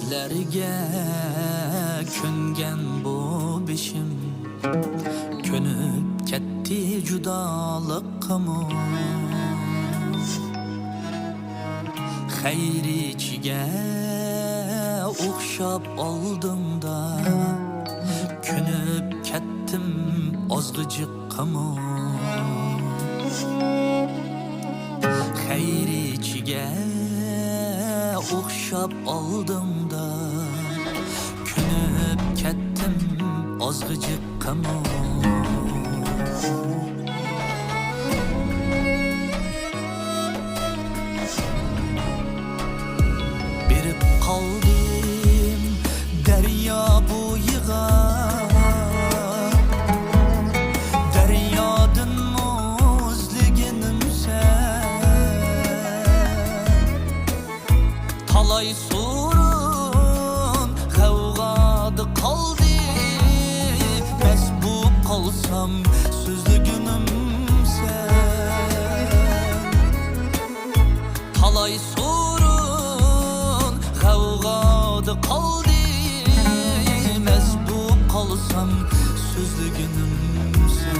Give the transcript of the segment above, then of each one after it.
Sözlerge köngen bu bişim, könüp ketdi judalıkımı. Hayriçige o'xshab oldum da, könüp kettim ozg'ıcıqqımı. Hayriçige o'xshab oldum da, könüp kettim ozg'ıcıqqımı. Berip qaldim daryo bo'yiga, daryodan muzliginimsa, talay surun g'avg'ada qaldi. Mast bo'lib qolsam so'zliginimsa, talay surun g'avg'ada qaldi. Mast bo'lib qolsam so'zliginimsa.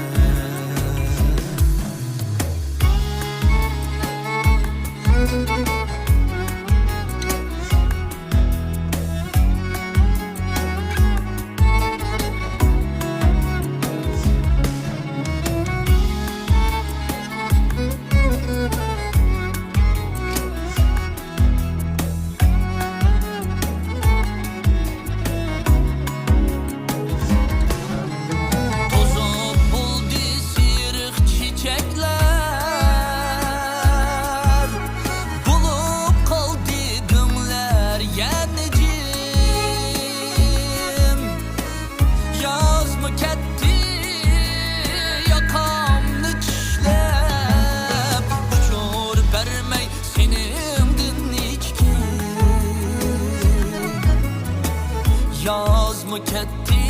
Yaz mı ketdi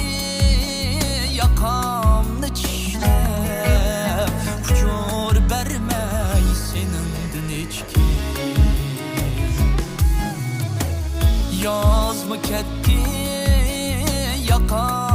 yakamni tishlab, huzur bermay senindin hechki. Yaz mı ketdi yakamni